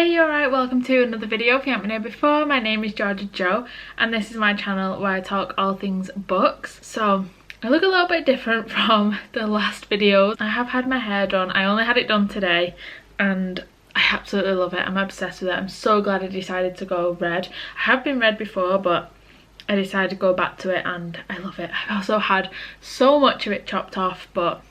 Hey, you alright? Welcome to another video. If you haven't been here before, my name is Georgia Jo and this is my channel where I talk all things books. So I look a little bit different from the last videos. I have had my hair done. I only had it done today and I absolutely love it. I'm obsessed with it. I'm so glad I decided to go red. I have been red before, but I decided to go back to it and I love it. I've also had so much of it chopped off, but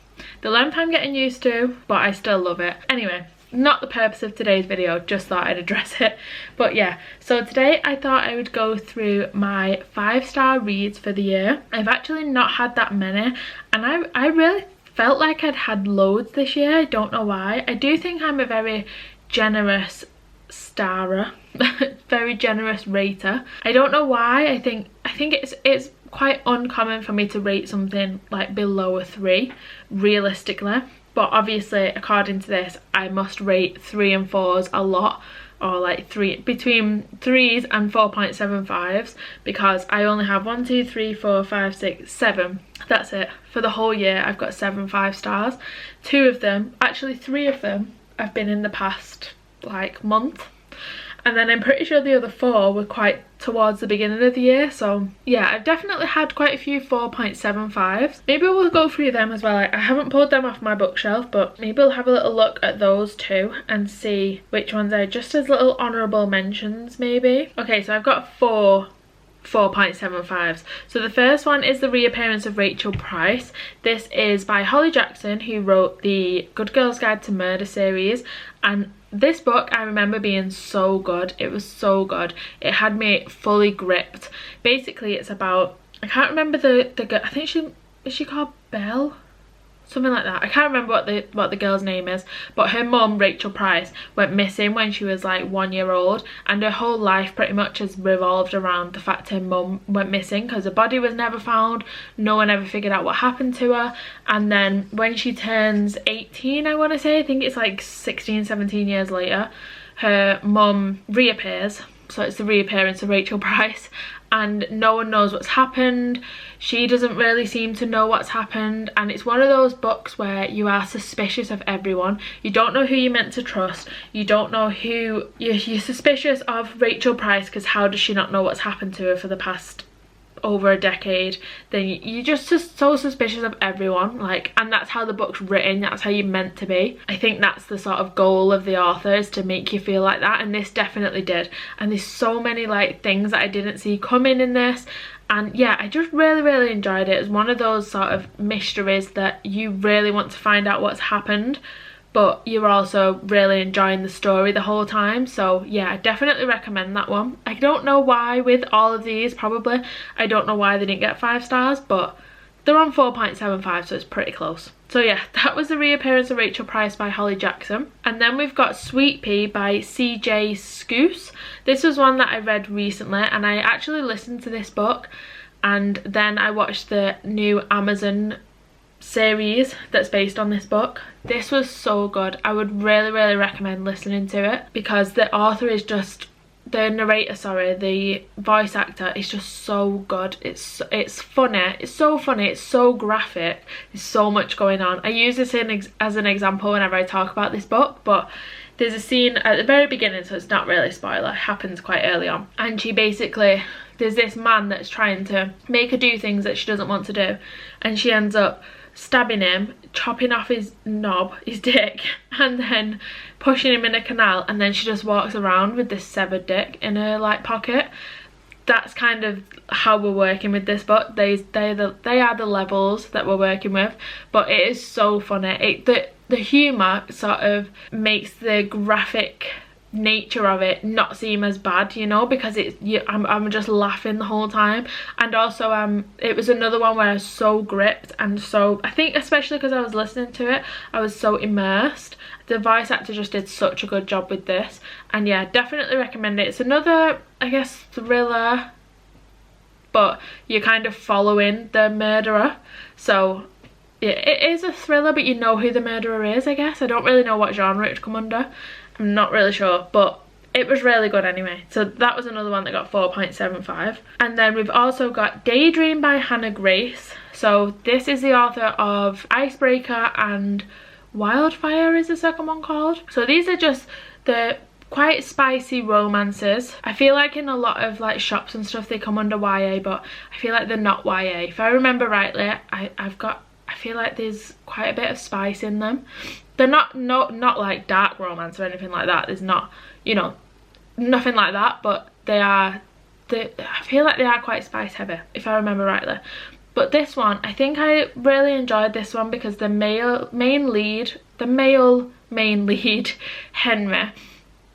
the length I'm getting used to, but I still love it. Anyway, not the purpose of today's video, just thought I'd address it. But yeah, so today I thought I would go through my 5-star reads for the year. I've actually not had that many and I really felt like I'd had loads this year. I don't know why. I do think I'm a very generous starer, very generous rater. I don't know why. I think it's quite uncommon for me to rate something like below a 3 realistically. But obviously, according to this, I must rate 3 and 4s a lot, or like between 3s and 4.75s, because I only have 1, 2, 3, 4, 5, 6, 7. That's it. For the whole year, I've got 7 5-stars. 2 of them, actually 3 of them, have been in the past like month. And then I'm pretty sure the other 4 were quite towards the beginning of the year. So yeah, I've definitely had quite a few 4.75s. Maybe we'll go through them as well. I haven't pulled them off my bookshelf, but maybe we'll have a little look at those too and see which ones are just as little honourable mentions maybe. Okay, so I've got 4 4.75s. So the first one is The Reappearance of Rachel Price. This is by Holly Jackson, who wrote the Good Girl's Guide to Murder series, and this book I remember being so good. It was so good. It had me fully gripped. Basically it's about, I can't remember the girl, I think is she called Belle? Something like that. I can't remember what the girl's name is, but her mum, Rachel Price, went missing when she was like 1 year old, and her whole life pretty much has revolved around the fact her mum went missing because her body was never found. No one ever figured out what happened to her. And then when she turns 18, I want to say, I think it's like 16, 17 years later, her mum reappears. So it's the reappearance of Rachel Price, and no one knows what's happened. She doesn't really seem to know what's happened, and it's one of those books where you are suspicious of everyone. You don't know who you're meant to trust. You don't know who you're suspicious of Rachel Price, because how does she not know what's happened to her for the past over a decade? Then you're just so suspicious of everyone, like, and that's how the book's written. That's how you're meant to be. I think that's the sort of goal of the author, is to make you feel like that, and this definitely did. And there's so many like things that I didn't see coming in this, and yeah, I just really enjoyed it. It's one of those sort of mysteries that you really want to find out what's happened, but you're also really enjoying the story the whole time. So yeah, I definitely recommend that one. I don't know why with all of these, probably I don't know why they didn't get 5 stars, but they're on 4.75, so it's pretty close. So yeah, that was The Reappearance of Rachel Price by Holly Jackson. And then we've got Sweet Pea by CJ Scoose. This was one that I read recently, and I actually listened to this book and then I watched the new Amazon series that's based on this book. This was so good. I would really recommend listening to it, because the author is just, the narrator, sorry, the voice actor is just so good. It's funny. It's so funny. It's so graphic. There's so much going on. I use this as an example whenever I talk about this book, but there's a scene at the very beginning, so it's not really a spoiler. It happens quite early on, and she basically, there's this man that's trying to make her do things that she doesn't want to do, and she ends up stabbing him, chopping off his knob, his dick, and then pushing him in a canal, and then she just walks around with this severed dick in her like pocket. That's kind of how we're working with this book. They are the levels that we're working with, but it is so funny. The humour sort of makes the graphic nature of it not seem as bad, you know, because I'm just laughing the whole time. And also it was another one where I was so gripped, and so I think especially because I was listening to it, I was so immersed. The voice actor just did such a good job with this, and yeah, definitely recommend it. It's another, I guess, thriller, but you're kind of following the murderer, so yeah, it is a thriller, but you know who the murderer is, I guess. I don't really know what genre it would come under. I'm not really sure, but it was really good anyway. So that was another one that got 4.75. And then we've also got Daydream by Hannah Grace. So this is the author of Icebreaker and Wildfire is the second one called. So these are just the quite spicy romances. I feel like in a lot of like shops and stuff they come under YA, but I feel like they're not YA. If I remember rightly, I feel like there's quite a bit of spice in them. They're not like dark romance or anything like that. There's not, you know, nothing like that, but I feel like they are quite spice heavy, if I remember rightly. But this one, I think I really enjoyed this one because the male main lead, Henry,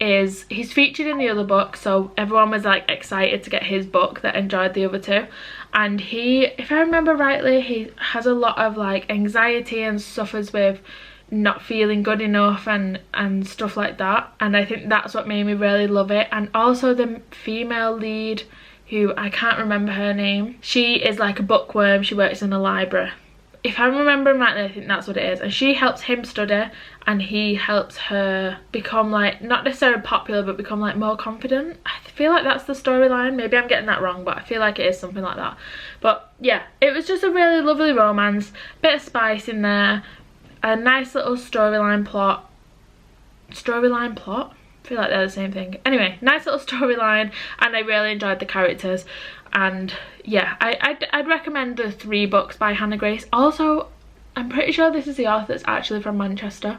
he's featured in the other book, so everyone was like excited to get his book that enjoyed the other two. And he, if I remember rightly, he has a lot of like anxiety and suffers with not feeling good enough and stuff like that, and I think that's what made me really love it. And also the female lead, who I can't remember her name, she is like a bookworm. She works in a library, if I'm remembering rightly. I think that's what it is, and she helps him study and he helps her become like, not necessarily popular, but become like more confident. I feel like that's the storyline. Maybe I'm getting that wrong, but I feel like it is something like that. But yeah, it was just a really lovely romance, bit of spice in there, a nice little storyline plot. I feel like they're the same thing. Anyway, nice little storyline, and I really enjoyed the characters. And yeah, I'd recommend the 3 books by Hannah Grace. Also, I'm pretty sure this is the author that's actually from Manchester.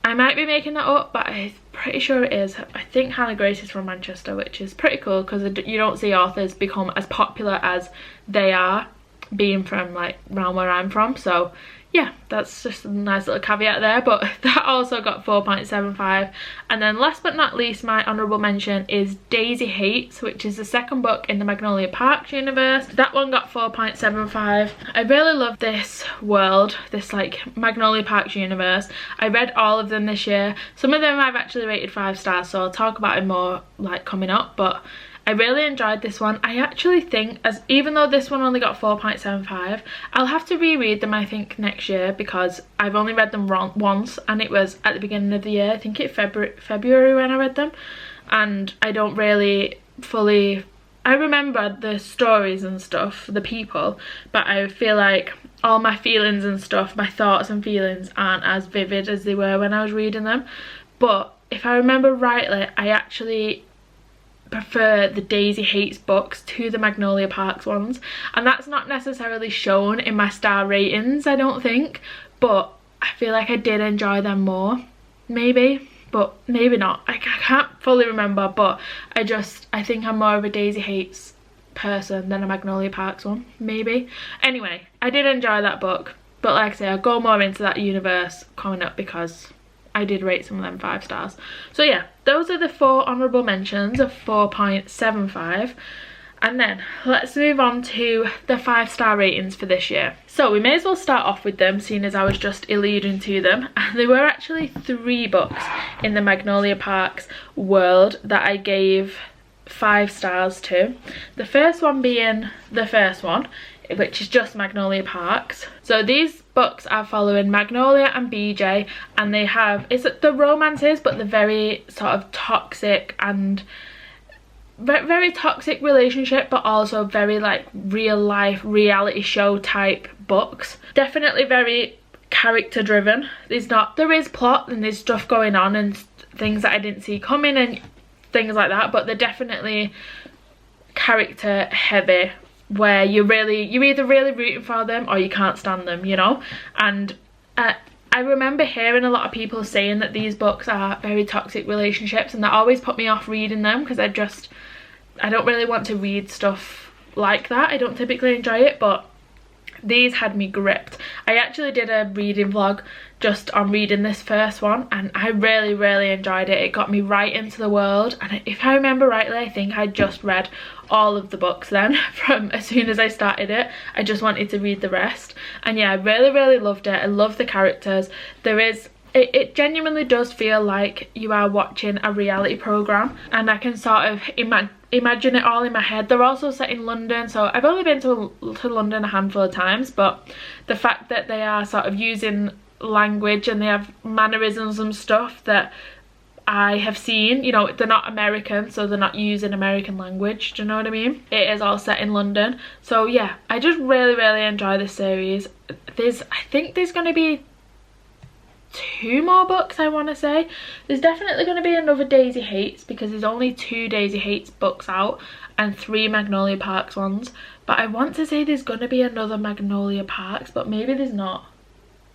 I might be making that up, but I'm pretty sure it is. I think Hannah Grace is from Manchester, which is pretty cool because you don't see authors become as popular as they are being from like around where I'm from. So yeah, that's just a nice little caveat there. But that also got 4.75. And then last but not least, my honourable mention is Daisy Hates, which is the second book in the Magnolia Parks universe. That one got 4.75. I really love this world, this like Magnolia Parks universe. I read all of them this year. Some of them I've actually rated 5 stars, so I'll talk about it more like coming up. But I really enjoyed this one. I actually think, even though this one only got 4.75, I'll have to reread them I think next year, because I've only read them once, and it was at the beginning of the year. I think it's February when I read them, and I don't really fully, I remember the stories and stuff, the people, but I feel like all my feelings and stuff, my thoughts and feelings aren't as vivid as they were when I was reading them. But if I remember rightly, I actually prefer the Daisy Hates books to the Magnolia Parks ones, and that's not necessarily shown in my star ratings, I don't think, but I feel like I did enjoy them more, maybe, but maybe not. I can't fully remember, but I think I'm more of a Daisy Hates person than a Magnolia Parks one, maybe. Anyway, I did enjoy that book, but like I say, I'll go more into that universe coming up because I did rate some of them 5 stars. So yeah, those are the 4 honourable mentions of 4.75. And then let's move on to the 5-star ratings for this year. So we may as well start off with them, seeing as I was just alluding to them. And there were actually 3 books in the Magnolia Parks world that I gave 5 stars to. The first one being the first one, which is just Magnolia Parks. So these books are following Magnolia and BJ, and they have, it's the romances, but the very sort of toxic and very toxic relationship, but also very like real life reality show type books. Definitely very character driven. There is plot and there's stuff going on and things that I didn't see coming and things like that, but they're definitely character heavy, where you're either really rooting for them or you can't stand them, you know. And I remember hearing a lot of people saying that these books are very toxic relationships, and that always put me off reading them because I don't really want to read stuff like that. I don't typically enjoy it, but these had me gripped. I actually did a reading vlog just on reading this first one, and I really enjoyed it. It got me right into the world, and if I remember rightly, I think I just read all of the books then. From as soon as I started it, I just wanted to read the rest. And yeah, I really loved it. I love the characters. It genuinely does feel like you are watching a reality program, and I can sort of imagine it all in my head. They're also set in London, so I've only been to London a handful of times, but the fact that they are sort of using language and they have mannerisms and stuff that I have seen, you know, they're not American, so they're not using American language, do you know what I mean? It is all set in London. So yeah, I just really enjoy this series. I think there's going to be 2 more books, I want to say. There's definitely going to be another Daisy Hates, because there's only 2 Daisy Hates books out and 3 Magnolia Parks ones. But I want to say there's going to be another Magnolia Parks, but maybe there's not.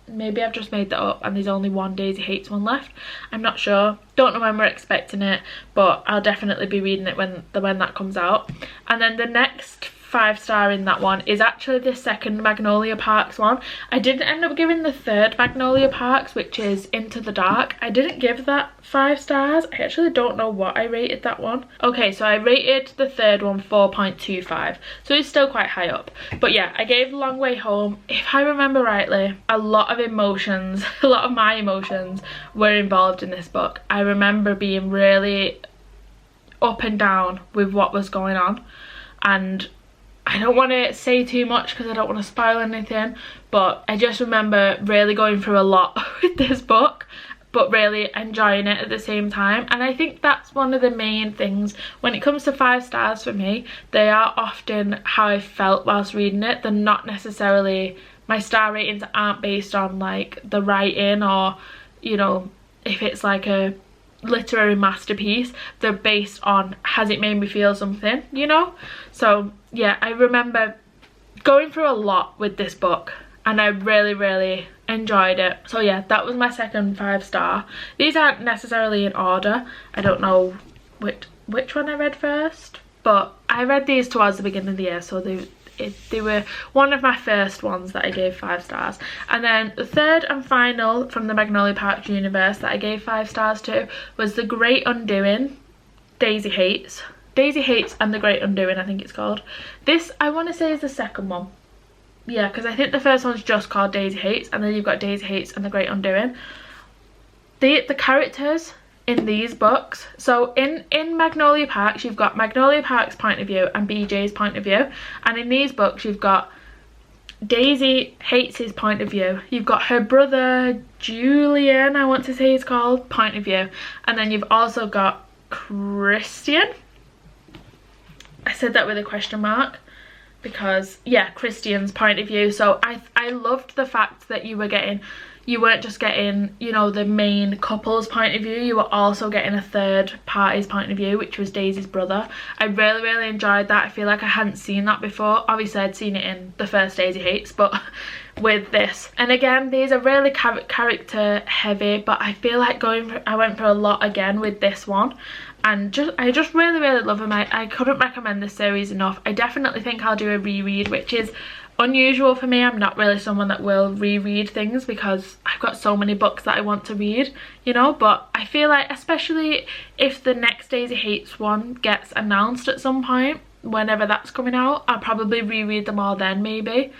Maybe I've just made that up and there's only 1 Daisy Hates one left. I'm not sure. Don't know when we're expecting it, but I'll definitely be reading it when that comes out. And then the next 5-star in that one is actually the second Magnolia Parks one. I didn't end up giving the third Magnolia Parks, which is Into the Dark. I didn't give that 5 stars. I actually don't know what I rated that one. Okay, so I rated the third one 4.25, so it's still quite high up. But yeah, I gave The Long Way Home, if I remember rightly, a lot of emotions, a lot of my emotions were involved in this book. I remember being really up and down with what was going on, and I don't want to say too much because I don't want to spoil anything, but I just remember really going through a lot with this book, but really enjoying it at the same time. And I think that's one of the main things when it comes to 5 stars for me. They are often how I felt whilst reading it. They're not necessarily, my star ratings aren't based on like the writing or, you know, if it's like a literary masterpiece. They're based on, has it made me feel something, you know? So yeah, I remember going through a lot with this book and I really enjoyed it. So yeah, that was my second 5-star. These aren't necessarily in order. I don't know which one I read first, but I read these towards the beginning of the year, so they were one of my first ones that I gave 5 stars. And then the third and final from the Magnolia Parks universe that I gave 5 stars to was The Great Undoing, Daisy Hates. Daisy Hates and The Great Undoing, I think it's called. This, I want to say, is the second one. Yeah, because I think the first one's just called Daisy Hates, and then you've got Daisy Hates and The Great Undoing. The characters in these books, so in Magnolia Parks you've got Magnolia Parks' point of view and BJ's point of view, and in these books you've got Daisy Hates' point of view, you've got her brother Julian, I want to say he's called, point of view, and then you've also got Christian. I said that with a question mark because yeah, Christian's point of view. So I loved the fact that you weren't just getting, you know, the main couple's point of view, you were also getting a third party's point of view, which was Daisy's brother. I really enjoyed that. I feel like I hadn't seen that before. Obviously I'd seen it in the first Daisy Hates, but with this, and again, these are really character heavy, but I feel like I went for a lot again with this one, and I just really love them. I couldn't recommend this series enough. I definitely think I'll do a reread, which is unusual for me. I'm not really someone that will reread things because I've got so many books that I want to read, you know, but I feel like especially if the next Daisy Hates one gets announced at some point, whenever that's coming out, I'll probably reread them all then maybe.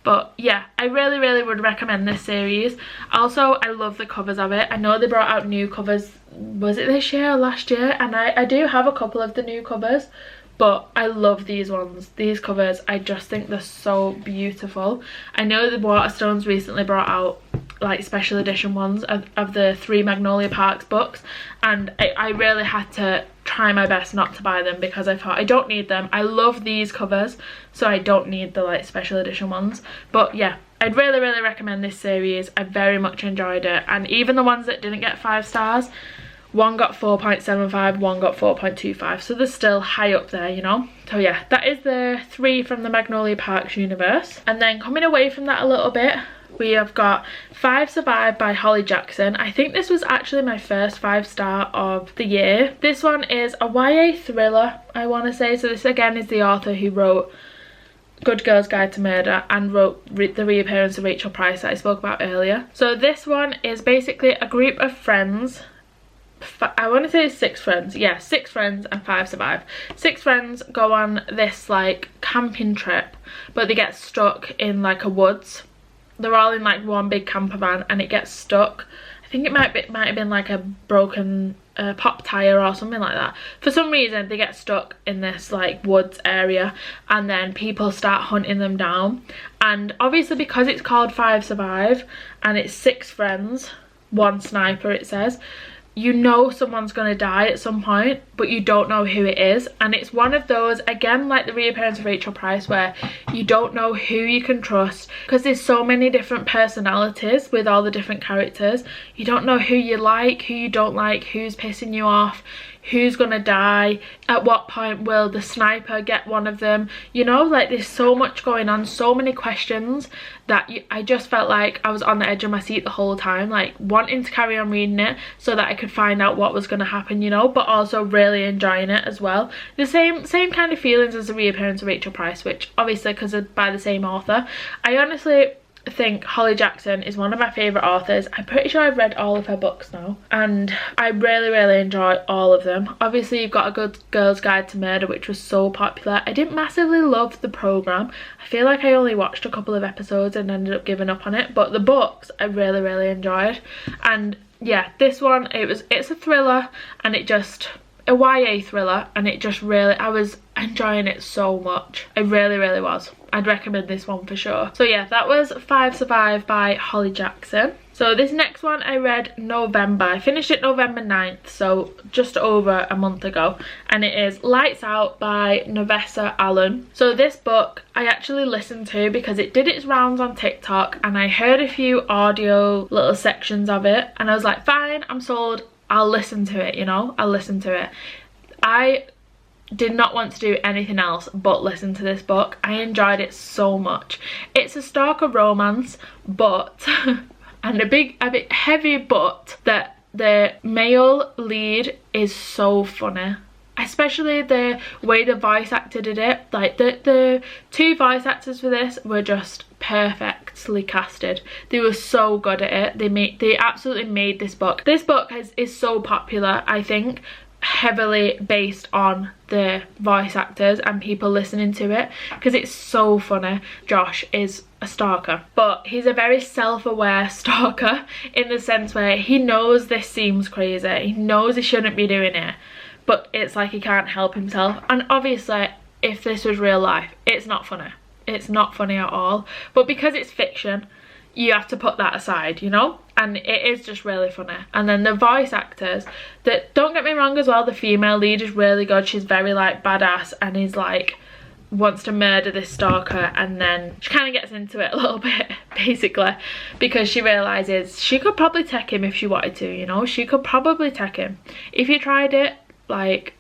But yeah, I really would recommend this series. Also, I love the covers of it. I know they brought out new covers, was it this year or last year? And I do have a couple of the new covers, but I love these ones. These covers, I just think they're so beautiful. I know the Waterstones recently brought out like special edition ones of the 3 Magnolia Parks books, and I really had to try my best not to buy them because I thought I don't need them. I love these covers, so I don't need the like special edition ones. But yeah, I'd really recommend this series. I very much enjoyed it, and even the ones that didn't get 5 stars, one got 4.75, one got 4.25, so they're still high up there, you know. So yeah, that is the 3 from the Magnolia Parks universe. And then coming away from that a little bit, we have got 5 Survive by Holly Jackson. I think this was actually my first 5-star of the year. This one is a YA thriller, I want to say. So this again is the author who wrote Good Girl's Guide to Murder and wrote the reappearance of Rachel Price that I spoke about earlier. So this one is basically a group of friends. I want to say 6 friends. Yeah, 6 friends and 5 survive. 6 friends go on this like camping trip, but they get stuck in like a woods. They're all in like one big camper van and it gets stuck. I think it might have been like a broken pop tire or something like that. For some reason they get stuck in this like woods area, and then people start hunting them down. And obviously because it's called 5 Survive and it's 6 friends, 1 sniper it says, you know someone's gonna die at some point, but you don't know who it is. And it's one of those, again, like the reappearance of Rachel Price, where you don't know who you can trust, because there's so many different personalities with all the different characters. You don't know who you like, who you don't like, who's pissing you off, who's gonna die, at what point will the sniper get one of them, you know, like there's so much going on, so many questions, that I just felt like I was on the edge of my seat the whole time, like wanting to carry on reading it so that I could find out what was going to happen, you know, but also really enjoying it as well. The same kind of feelings as the reappearance of Rachel Price, which obviously because of by the same author. I honestly think Holly Jackson is one of my favourite authors. I'm pretty sure I've read all of her books now, and I really enjoy all of them. Obviously you've got A Good Girl's Guide to Murder, which was so popular. I didn't massively love the programme. I feel like I only watched a couple of episodes and ended up giving up on it, but the books I really enjoyed. And yeah, this one, it's a thriller, and it just, a YA thriller, and it just really, I was enjoying it so much. I really was. I'd recommend this one for sure. So yeah, that was 5 Survive by Holly Jackson. So this next one I read November. I finished it November 9th, so just over a month ago, and it is Lights Out by Nevessa Allen. So this book I actually listened to because it did its rounds on TikTok, and I heard a few audio little sections of it, and I was like, fine, I'm sold, I'll listen to it, you know, I'll listen to it. I did not want to do anything else but listen to this book. I enjoyed it so much. It's a stalker romance, but and a bit heavy, but that the male lead is so funny, especially the way the voice actor did it. Like the two voice actors for this were just perfectly casted. They were so good at it. They absolutely made this book. This book is so popular, I think, heavily based on the voice actors and people listening to it, because it's so funny. Josh is a stalker, but he's a very self-aware stalker in the sense where he knows this seems crazy, he knows he shouldn't be doing it, but it's like he can't help himself. And obviously if this was real life, it's not funny. It's not funny at all, but because it's fiction, you have to put that aside, you know, and it is just really funny. And then the voice actors, that, don't get me wrong as well, the female lead is really good. She's very like badass, and is like wants to murder this stalker, and then she kind of gets into it a little bit basically, because she realizes she could probably take him if she wanted to, you know, she could probably take him if you tried it. Like,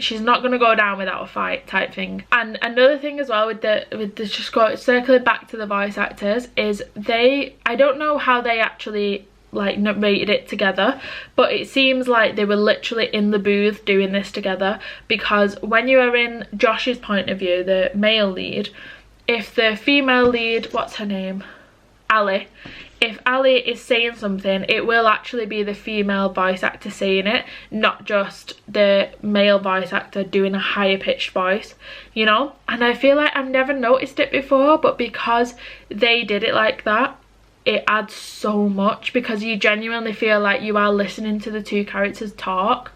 she's not gonna go down without a fight type thing. And another thing as well with the just circling back to the voice actors, is I don't know how they actually like narrated it together, but it seems like they were literally in the booth doing this together, because when you are in Josh's point of view, the male lead, if the female lead, what's her name, Ali, if Ali is saying something, it will actually be the female voice actor saying it, not just the male voice actor doing a higher pitched voice, you know. And I feel like I've never noticed it before, but because they did it like that, it adds so much, because you genuinely feel like you are listening to the two characters talk,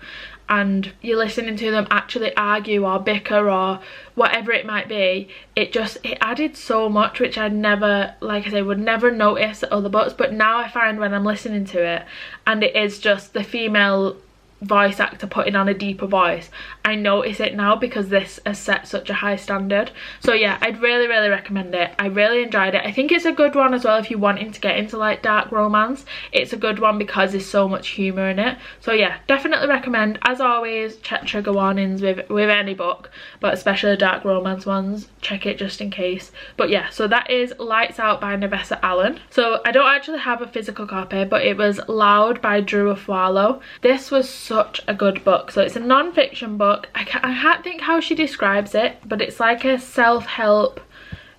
and you're listening to them actually argue or bicker or whatever it might be. It added so much, which I never, like I say, would never notice at other books, but now I find when I'm listening to it and it is just the female voice actor putting on a deeper voice, I notice it now, because this has set such a high standard. So yeah, I'd really recommend it. I really enjoyed it. I think it's a good one as well if you're wanting to get into like dark romance. It's a good one because there's so much humour in it. So yeah, definitely recommend. As always, check trigger warnings with any book, but especially dark romance ones, check it just in case. But yeah, so that is Lights Out by Nevessa Allen. So I don't actually have a physical copy, but it was Loud by Drew Afwalo. This was such a good book. So it's a non-fiction book. I can't think how she describes it, but it's like a self-help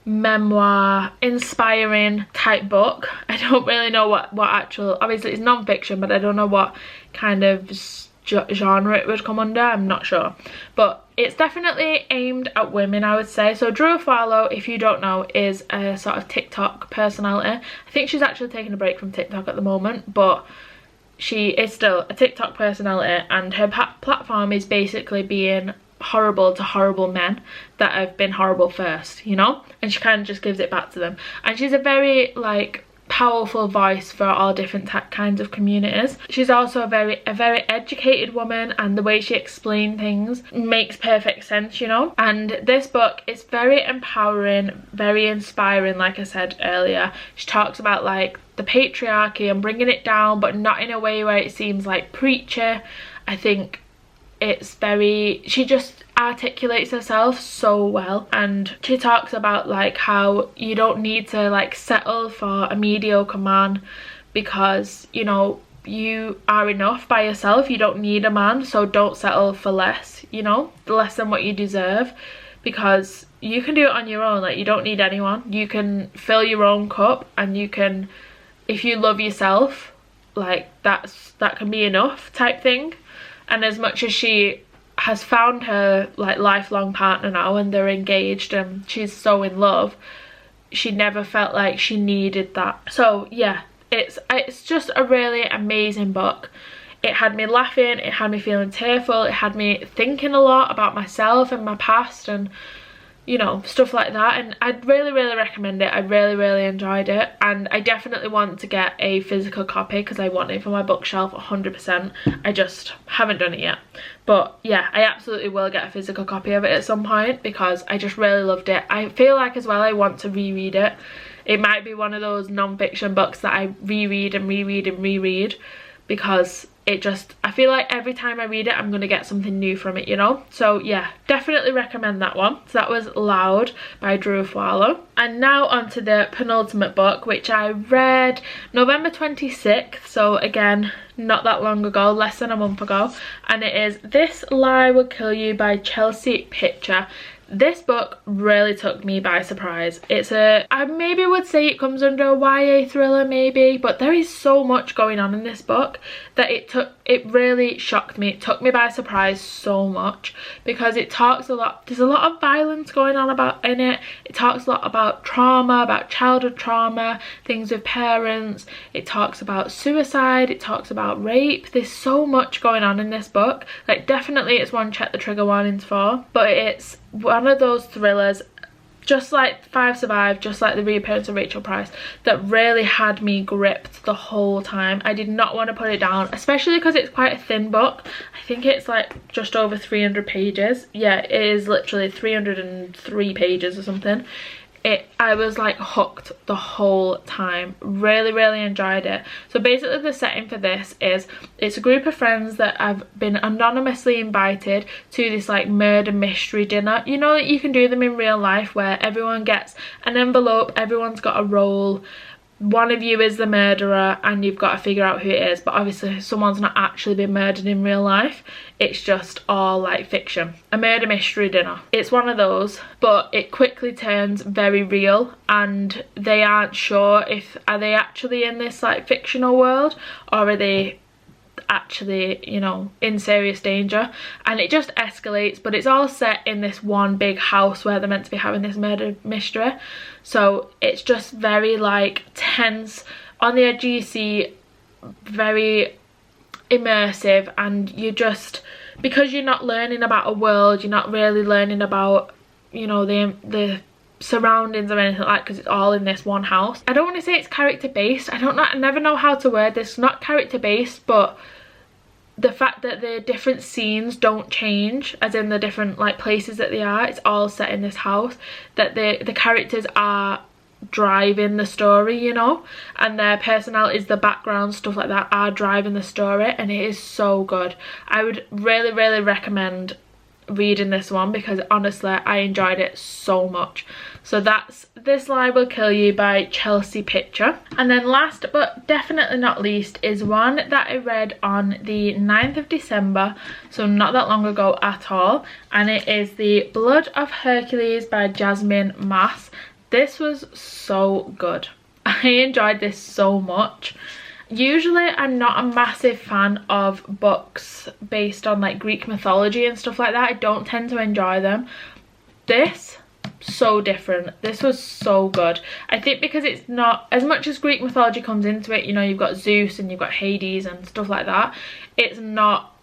memoir inspiring type book. I don't really know what actual, obviously it's non-fiction, but I don't know what kind of genre it would come under. I'm not sure, but it's definitely aimed at women, I would say. So Drew Afwalo, if you don't know, is a sort of TikTok personality. I think she's actually taking a break from TikTok at the moment, but she is still a TikTok personality, and her platform is basically being horrible to horrible men that have been horrible first, you know, and she kind of just gives it back to them. And she's a very like powerful voice for all different kinds of communities. She's also a very educated woman, and the way she explains things makes perfect sense, you know. And this book is very empowering, very inspiring. Like I said earlier, she talks about like the patriarchy and bringing it down, but not in a way where it seems like preachy. I think it's very, she just articulates herself so well, and she talks about like how you don't need to like settle for a mediocre man, because you know you are enough by yourself. You don't need a man, so don't settle for less, you know, less than what you deserve, because you can do it on your own. Like, you don't need anyone. You can fill your own cup, and you can, if you love yourself, like that can be enough type thing. And as much as she has found her like lifelong partner now and they're engaged and she's so in love, she never felt like she needed that. So yeah, it's just a really amazing book. It had me laughing, it had me feeling tearful, it had me thinking a lot about myself and my past and, you know, stuff like that. And I'd really recommend it. I really enjoyed it, and I definitely want to get a physical copy because I want it for my bookshelf 100%. I just haven't done it yet, but yeah, I absolutely will get a physical copy of it at some point because I just really loved it. I feel like as well I want to reread it. It might be one of those non-fiction books that I reread and reread because it just, I feel like every time I read it I'm gonna get something new from it, you know. So yeah, definitely recommend that one. So that was Loud by Drew Farlow. And now on to the penultimate book, which I read November 26th, so again not that long ago, less than a month ago, and it is This Lie Will Kill You by Chelsea Pitcher. This book really took me by surprise. It's I maybe would say it comes under a YA thriller maybe, but there is so much going on in this book that it really shocked me. It took me by surprise so much because it talks a lot, there's a lot of violence going on in it. It talks a lot about trauma, about childhood trauma, things with parents. It talks about suicide, it talks about rape. There's so much going on in this book. Like, definitely it's one check the trigger warnings for, but it's one of those thrillers, just like Five Survived, just like The Reappearance of Rachel Price, that really had me gripped the whole time. I did not want to put it down, especially because it's quite a thin book. I think it's like just over 300 pages. Yeah, it is literally 303 pages or something. I was like hooked the whole time. Really enjoyed it. So basically the setting for this is, it's a group of friends that have been anonymously invited to this like murder mystery dinner. You know that you can do them in real life where everyone gets an envelope, everyone's got a role, one of you is the murderer and you've got to figure out who it is, but obviously someone's not actually been murdered in real life. It's just all like fiction. A murder mystery dinner. It's one of those, but it quickly turns very real and they aren't sure if are they actually in this like fictional world or are they actually, you know, in serious danger. And it just escalates, but it's all set in this one big house where they're meant to be having this murder mystery. So it's just very like tense, on the edge of your seat, very immersive, and you just, because you're not learning about a world, you're not really learning about, you know, the surroundings or anything like, because it's all in this one house. I don't want to say it's character based. I never know how to word this. Not character based, but the fact that the different scenes don't change, as in the different like places that they are, it's all set in this house, that the characters are driving the story, you know, and their personalities, the background, stuff like that are driving the story, and it is so good. I would really recommend reading this one because honestly I enjoyed it so much. So that's This Lie Will Kill You by Chelsea Pitcher. And then last but definitely not least is one that I read on the 9th of December, so not that long ago at all, and it is The Blood of Hercules by Jasmine Mass. This was so good. I enjoyed this so much. Usually I'm not a massive fan of books based on like Greek mythology and stuff like that. I don't tend to enjoy them. This, so different. This was so good. I think because it's not, as much as Greek mythology comes into it, you know, you've got Zeus and you've got Hades and stuff like that, it's not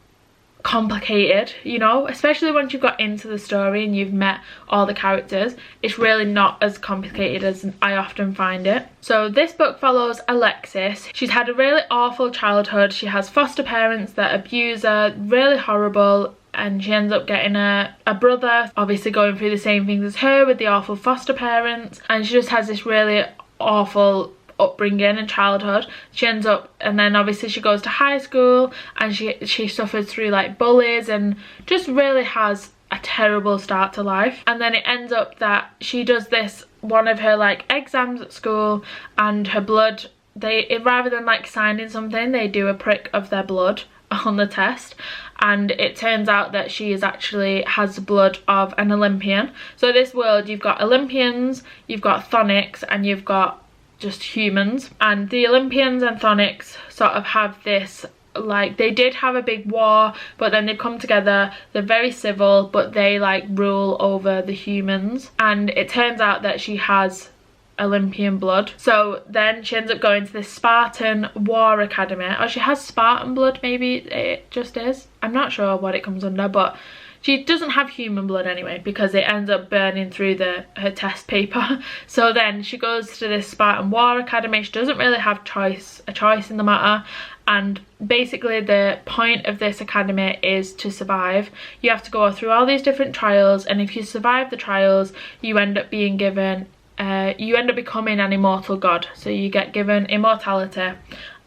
complicated, you know, especially once you've got into the story and you've met all the characters. It's really not as complicated as I often find it. So this book follows Alexis. She's had a really awful childhood. She has foster parents that abuse her, really horrible, and she ends up getting a brother, obviously going through the same things as her with the awful foster parents, and she just has this really awful upbringing and childhood. She ends up, and then obviously she goes to high school and she suffers through like bullies and just really has a terrible start to life. And then it ends up that she does this, one of her like exams at school, and her blood, rather than like signing something, they do a prick of their blood on the test, and it turns out that she is actually has the blood of an Olympian. So this world, you've got Olympians, you've got Chthonics, and you've got just humans. And the Olympians and Chthonics sort of have this, like, they did have a big war, but then they've come together. They're very civil, but they like rule over the humans. And it turns out that she has Olympian blood. So then she ends up going to this Spartan war academy, or she has Spartan blood, maybe it just is. I'm not sure what it comes under, but she doesn't have human blood anyway, because it ends up burning through her test paper. So then she goes to this Spartan War Academy. She doesn't really have a choice in the matter. And basically the point of this academy is to survive. You have to go through all these different trials, and if you survive the trials, you end up being given, you end up becoming an immortal god. So you get given immortality,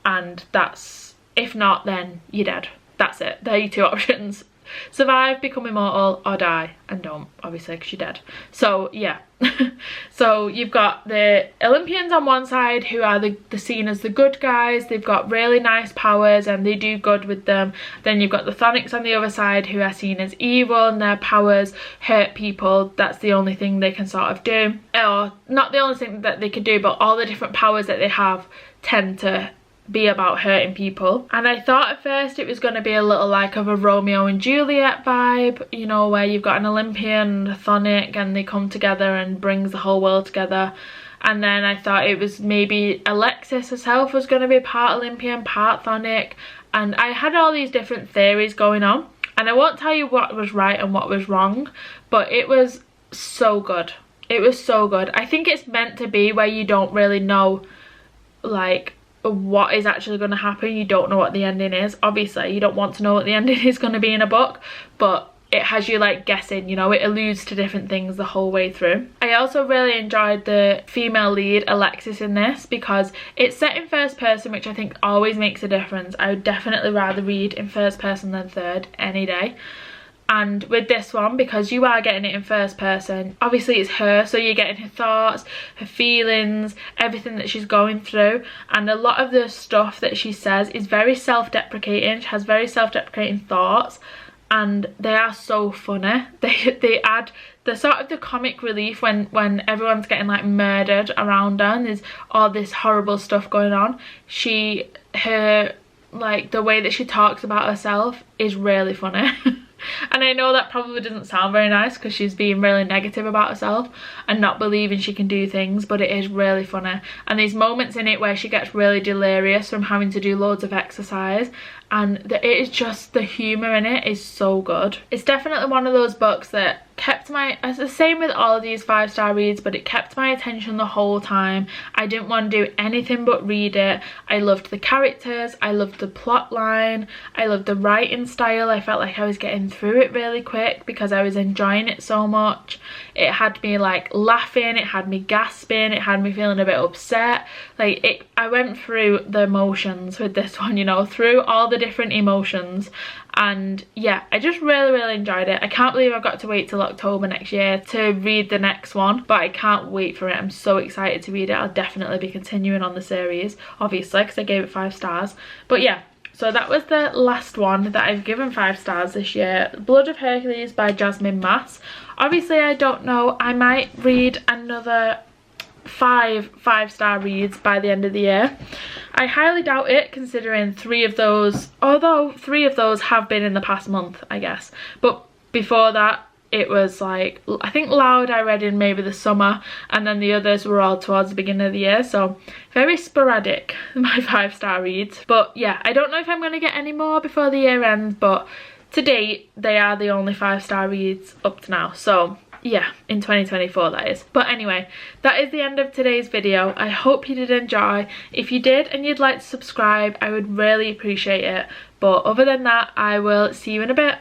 and that's, if not, then you're dead. That's it. They're your two options. Survive, become immortal, or die. And don't, obviously, because you're dead. So yeah. So you've got the Olympians on one side, who are the seen as the good guys. They've got really nice powers and they do good with them. Then you've got the Chthonics on the other side, who are seen as evil, and their powers hurt people. That's the only thing they can sort of do, or not the only thing that they can do, but all the different powers that they have tend to be about hurting people. And I thought at first it was going to be a little like of a Romeo and Juliet vibe, you know, where you've got an Olympian and a Chthonic and they come together and brings the whole world together. And then I thought it was maybe Alexis herself was going to be part Olympian, part Chthonic, and I had all these different theories going on, and I won't tell you what was right and what was wrong, but it was so good. It was so good. I think it's meant to be where you don't really know like what is actually going to happen. You don't know what the ending is. Obviously you don't want to know what the ending is going to be in a book, but it has you like guessing, you know, it alludes to different things the whole way through. I also really enjoyed the female lead Alexis in this, because it's set in first person, which I think always makes a difference. I would definitely rather read in first person than third any day. And with this one, because you are getting it in first person, obviously it's her, so you're getting her thoughts, her feelings, everything that she's going through. And a lot of the stuff that she says is very self-deprecating. She has very self-deprecating thoughts, and they are so funny. They add the sort of the comic relief when everyone's getting like murdered around her and there's all this horrible stuff going on. Her like the way that she talks about herself is really funny. And I know that probably doesn't sound very nice, because she's being really negative about herself and not believing she can do things, but it is really funny. And there's moments in it where she gets really delirious from having to do loads of exercise, and it is just, the humour in it is so good. It's definitely one of those books that kept my, it's the same with all of these 5-star reads, but it kept my attention the whole time. I didn't want to do anything but read it. I loved the characters, I loved the plot line, I loved the writing style. I felt like I was getting through it really quick because I was enjoying it so much. It had me like laughing, it had me gasping, it had me feeling a bit upset. Like I went through the emotions with this one, you know, through all the different emotions. And yeah, I just really enjoyed it. I can't believe I've got to wait till October next year to read the next one, but I can't wait for it. I'm so excited to read it. I'll definitely be continuing on the series, obviously, because I gave it 5 stars. But yeah, so that was the last one that I've given 5 stars this year, Blood of Hercules by Jasmine Mass. Obviously I don't know, I might read another 5-star reads by the end of the year. I highly doubt it, considering 3 of those, although 3 of those have been in the past month, I guess. But before that, it was like, I think Loud I read in maybe the summer, and then the others were all towards the beginning of the year, so very sporadic, my 5-star reads. But yeah, I don't know if I'm going to get any more before the year ends, but to date they are the only 5-star reads up to now. So yeah, in 2024 that is. But anyway, that is the end of today's video. I hope you did enjoy. If you did and you'd like to subscribe, I would really appreciate it. But other than that, I will see you in a bit.